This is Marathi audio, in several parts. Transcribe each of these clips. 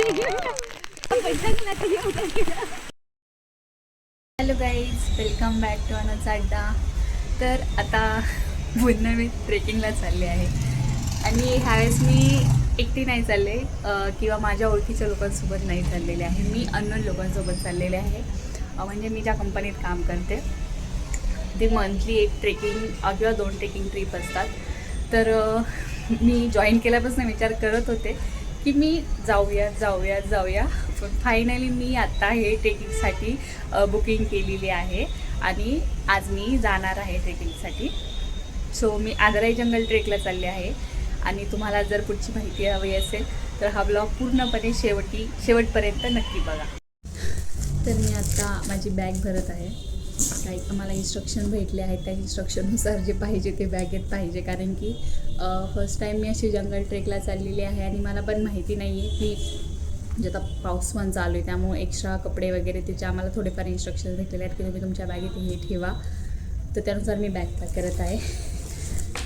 Hello guys, welcome back to another Adda. तर आता पुन्हा मी ट्रेकिंगला चालले आहे आणि ह्यावेळेस मी एकटी नाही चालले किंवा माझ्या ओळखीच्या लोकांसोबत नाही चाललेले आहे. मी अननोन लोकांसोबत चाललेले आहे. म्हणजे मी ज्या कंपनीत काम करते ते मंथली एक ट्रेकिंग किंवा 2 ट्रेकिंग ट्रिप असतात. तर मी जॉईन केल्यापासून विचार करत होते की मी जाऊया पण फायनली मी आत्ता हे ट्रेकिंगसाठी बुकिंग केलेली आहे आणि आज मी जाणार आहे ट्रेकिंगसाठी. सो मी आदराई जंगल ट्रेकला चालले आहे आणि तुम्हाला जर पुढची माहिती हवी असेल तर हा ब्लॉग पूर्णपणे शेवटपर्यंत नक्की बघा. तर मी आता माझी बॅग भरत आहे. काही मला इन्स्ट्रक्शन भेटले आहेत, त्या इन्स्ट्रक्शननुसार जे पाहिजे ते बॅगेत पाहिजे, कारण की फर्स्ट टाईम मी अशी जंगल ट्रेकला चाललेली आहे आणि मला पण माहिती नाही आहे की म्हणजे आता पाऊस पण चालू आहे त्यामुळे एक्स्ट्रा कपडे वगैरे त्याचे आम्हाला थोडेफार इन्स्ट्रक्शन भेटलेले आहेत की तुम्ही तुमच्या बॅगेत हे ठेवा. तर त्यानुसार मी बॅग पॅक करत आहे.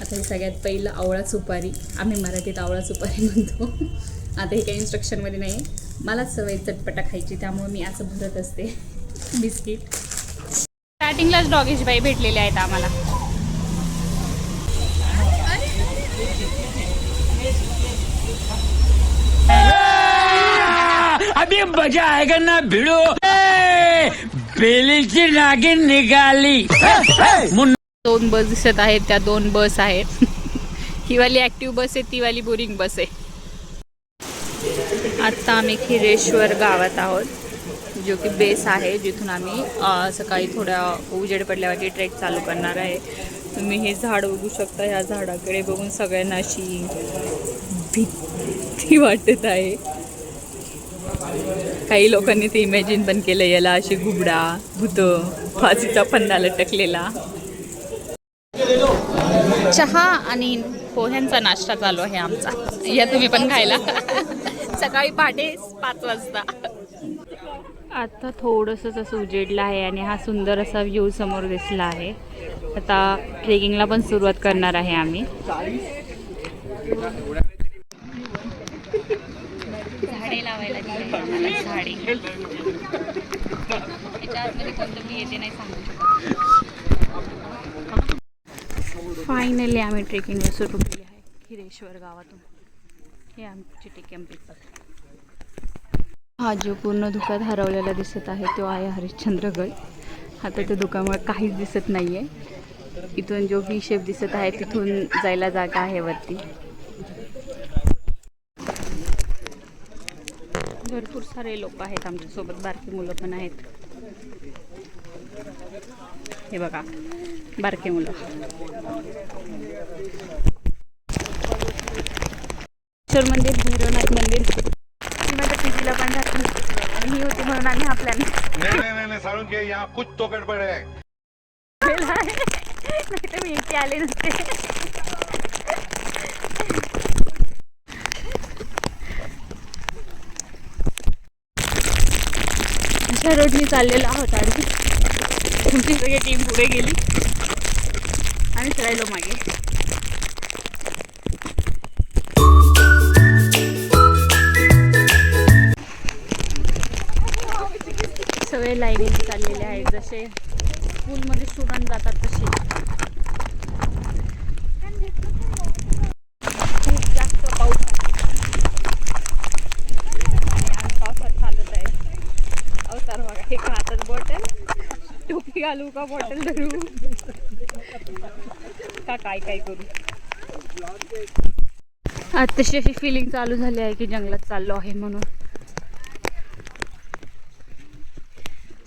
आता हे सगळ्यात पहिलं आवळा सुपारी, आम्ही मराठीत आवळा सुपारी म्हणतो. आता हे काही इन्स्ट्रक्शनमध्ये नाही आहे, मलाच सवय चटपटा खायची त्यामुळे मी असं भरत असते बिस्किट. स्टार्टिंगलाच डॉगेश बाई भेटलेले आहेत आम्हाला. अभी मजा आएगा ना भिड़ो. बेलीची नागिन निघाली. 2 बस दिसत आहेत, त्या 2 बस आहेत. ही वाली ॲक्टिव्ह बस आहे, ती वाली बोरिंग बस आहे. आत्ता आम्ही खिरेश्वर गावात आहोत, जो की बेस आहे जिथून आम्ही सकाळी थोड्या उजेड पडल्यावरती ट्रेक चालू करणार आहे. तुम्ही हे झाड बघू शकता. ह्या झाडाकडे बघून सगळ्यांना अशी भीती वाटत आहे. काही लोकांनी ते इमॅजिन पण केलं, याला अशी घुबडा भूतं फाशीचा फंदा लटकलेला. चहा आणि पोह्यांचा नाश्ता चालू आहे आमचा. या तुम्ही पण खायला. सकाळी पहाटे 5 वाजता. आता थोडंसं असं उजेडलं आहे आणि हा सुंदर असा व्ह्यू समोर दिसला आहे. आता ट्रेकिंगला पण सुरुवात करणार आहे आम्ही. झाडे लावायला दिली आम्हाला, झाडे. याच्या आतमध्ये कोणतं मी येते नाही सांगू शकत. फायनली आम्ही ट्रेकिंगला सुरू केली आहे खिरेश्वर गावातून. हे आमची टेकॅम्पिक. हा जो पूर्ण धुक्यात हरवलेला दिसत आहे तो आहे हरिश्चंद्रगड. आता त्या धुक्यामुळे काहीच दिसत नाही आहे. इथून जो व्ही शेप दिसत आहे तिथून जायला जागा आहे वरती. भरपूर सारे लोक आहेत आमच्यासोबत, बारकी मुलं पण आहेत. हे बघा, बारके मुलं. मंदिर, भैरवनाथ मंदिर. माझ्या पीजीला पण जात ही होती म्हणून आम्ही हा प्लॅन. कुछ तो गडबड आहे. नाही तर मी इथे आले नसते. अशा रोडनी चाललेलो आहोत आणि तुमची सगळी टीम पुढे गेली आणि राहिलो मागे. सगळे लाईनीने चाललेले आहेत, जसे स्कूलमध्ये स्टुडंट जातात तसे. खूप जास्त पाऊस आहे आणि पावसात चालत आहे. अवतार बघा, हे हातात बॉटल, टोपी घालू का बॉटल धरू का काय करू. आत्ताशी अशी फिलिंग चालू झाली आहे की जंगलात चाललो आहे म्हणून.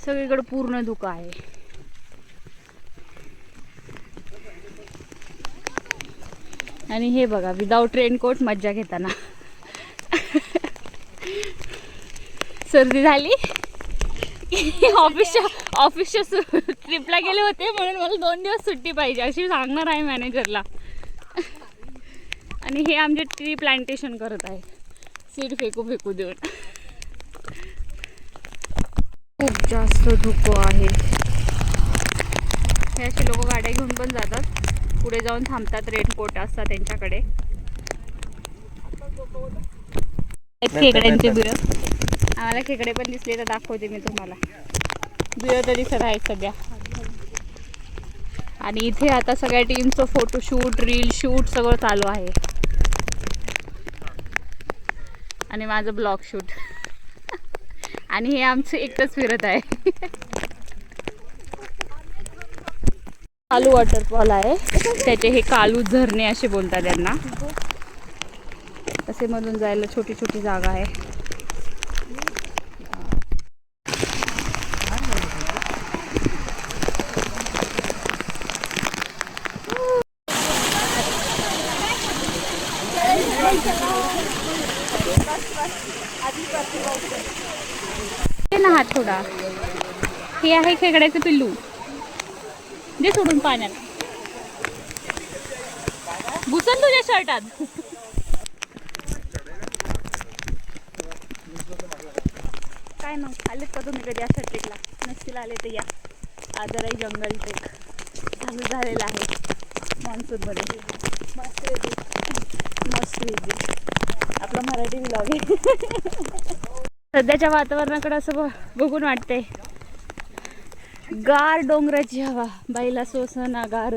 सगळीकडे पूर्ण धुकं आहे. आणि हे बघा, विदाउट रेनकोट मज्जा घेताना. सर्दी झाली. ऑफिसच्या ट्रिपला गेले होते म्हणून मला 2 दिवस सुट्टी पाहिजे अशी सांगणार आहे मॅनेजरला. आणि हे आमचे ट्री प्लांटेशन करत आहे, सीड फेकू देऊन. खूप जास्त धुकं आहे. हे असे लोक गाड्या घेऊन पण जातात, पुढे जाऊन थांबतात, रेनकोट असतात त्यांच्याकडे. खेकड्यांचे बिळं. आम्हाला खेकडे पण दिसले तर दाखवते मी तुम्हाला. व्हिडिओ तर दिसत आहेत सध्या. आणि इथे आता सगळ्या टीमचं फोटोशूट, रील शूट सगळं चालू आहे. आणि माझं ब्लॉग शूट. आणि हे आमचं एकटंच फिरत आहे. कालू वॉटरफॉल आहे. त्याचे हे कालू झरणे असे बोलतात त्यांना. तसे मधून जायला छोटी छोटी जागा आहे. ना हात थोडा. हे आहे खेकड्याचं पिल्लू. दे सोडून पाण्यात. घुसन तुझ्या शर्टात. काय मग आलेत का तुम्ही कधी अशा ट्रेकला? नसतील आले तर या. आदराई जंगल ट्रेक चालू झालेला आहे मान्सूनमध्ये. मस्त आपला मराठी व्लॉग आहे. सध्याच्या वातावरणाकडे असं बघून वाटतंय. गार डोंगराची हवा बाईला सोसना गार.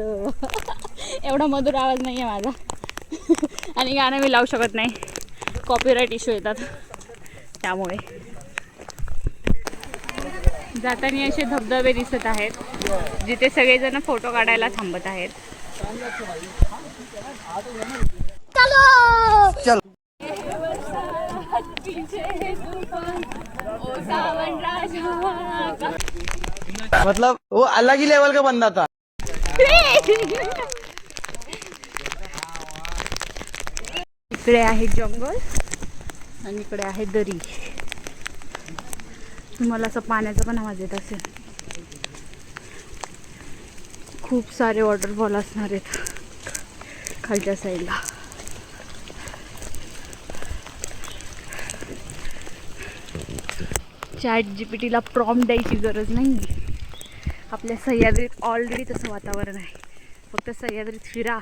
एवढा मधुर आवाज नाही आहे माझा. आणि गाणं मी लावू शकत नाही, कॉपीराईट इश्यू येतात. त्यामुळे जाताना असे धबधबे दिसत आहेत जिथे सगळेजण फोटो काढायला थांबत आहेत. मतलब वो अलग ही लेवल का बंदा था. इकडे आहे जंगल आणि इकडे आहे दरी. तुम्हाला असं पाण्याचा पण आवाज येत असेल. खूप सारे वॉटरफॉल असणार आहेत खालच्या साईडला. ChatGPTला प्रॉम्प्ट द्यायची गरज नाही. आपल्या सह्याद्रीत ऑलरेडी तसं वातावरण आहे. फक्त सह्याद्रीत फिरा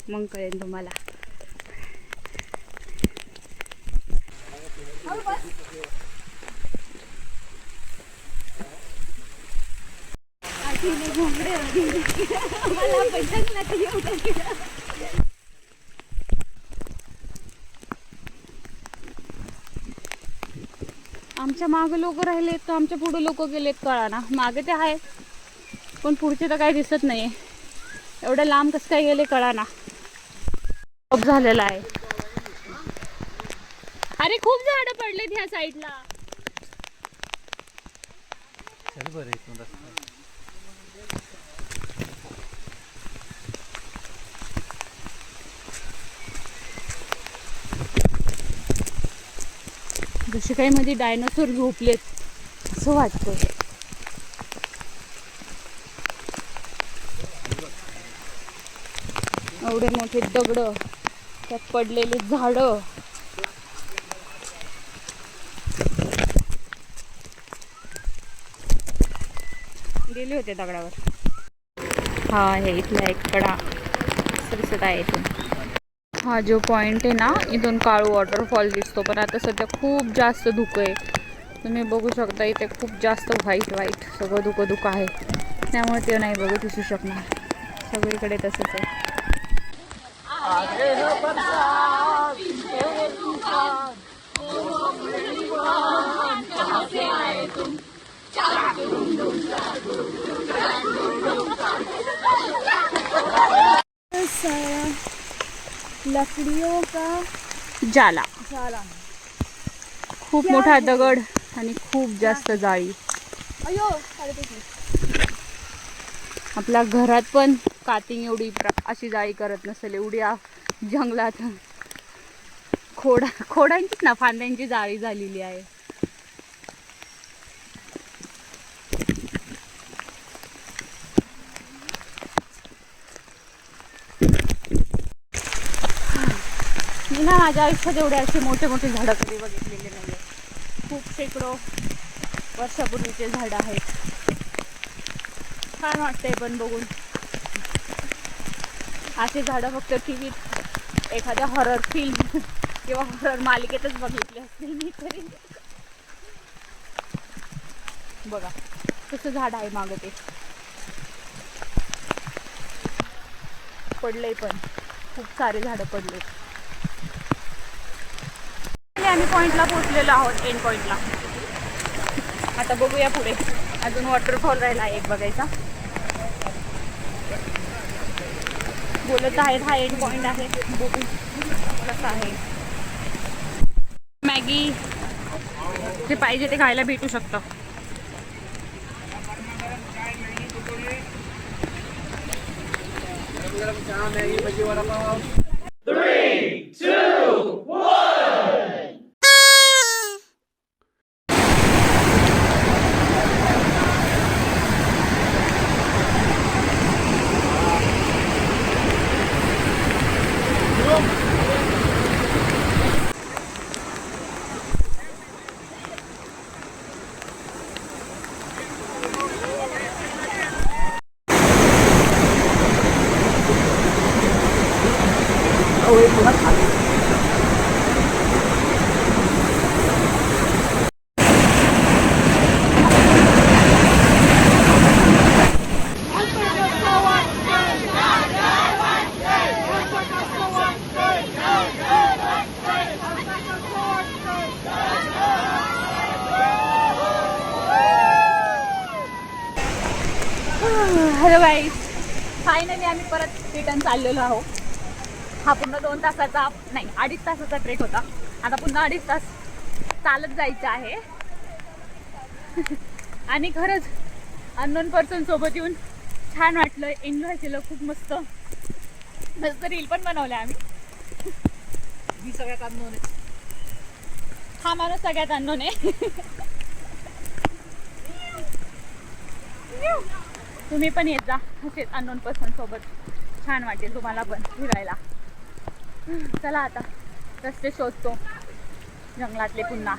मग कळेल तुम्हाला. आमच्या मागे लोक राहिलेत तर आमच्या पुढे लोक गेलेत कळाना. मागे ते आहे पण पुढचे तर काही दिसत नाहीये. एवढं लांब कसं काय गेले कळाना. खूप झालेला आहे. अरे खूप झाडं पडलेत ह्या साईडला. जसे काही मध्ये डायनोसॉर झोपलेत असं वाटतं. एवढे मोठे दगड, त्यात पडलेले झाड. गेले होते दगडावर. हा आहे इथला एक कडा दिसत आहे इथून. हा जो पॉइंट आहे ना इथून काळू वॉटरफॉल दिसतो. पण आता सध्या खूप जास्त धुकं आहे. तुम्ही बघू शकता इथे खूप जास्त व्हाईट सगळं धुकं आहे. त्यामुळे ते नाही बघू दिसू शकणार. सगळीकडे तसंच आहे. लकड़ियों का जाला. खूप मोठा दगड आणि खूप जास्त जाळी. आपल्या घरात पण कातिंग एवढी अशी जाळी करत नसेल. एवढी जंगलात खोडांचीच ना फांद्यांची जाळी झालेली आहे. मी ना माझ्या आयुष्यात एवढे असे मोठे मोठे झाडं कधी बघितलेले नाही. खूप शेकडो वर्षापूर्वीचे झाडं आहेत. छान वाटतंय पण बघून. असे झाडं फक्त टीव्हीत एखाद्या हॉरर फिल्म किंवा हॉरर मालिकेतच बघितले असतील मी तरी. बघा कसं झाड आहे मागं ते पडलंय पण खूप सारे झाडं पडले. आम्ही पॉइंटला पोहोचलेलो आहोत एंड पॉइंटला. आता बघूया पुढे अजून वॉटरफॉल राहिला एक बघायचा. बोलत आहेत हा एंड पॉइंट आहे. बघू कसं आहे. मॅगी जे पाहिजे ते खायला भेटू शकतं. हॅलो गाईज, फायनली आम्ही परत रिटर्न चाललेलो आहोत. हा पुन्हा 2 तासाचा नाही 2.5 तासाचा ट्रेक होता. आता पुन्हा 2.5 तास चालत जायचं आहे. आणि खरंच अननोन पर्सन सोबत येऊन छान वाटलं, एन्जॉय केलं, खूप मस्त मस्त रील पण बनवल्या आम्ही. मी सगळ्यात अननोन आहे, हा माणूस सगळ्यात अननोन आहे. तुम्ही पण येत जा असेच अननोन पर्सन सोबत, छान वाटेल तुम्हाला पण फिरायला. चला आता रस्ते शोधतो जंगलातले पुन्हा.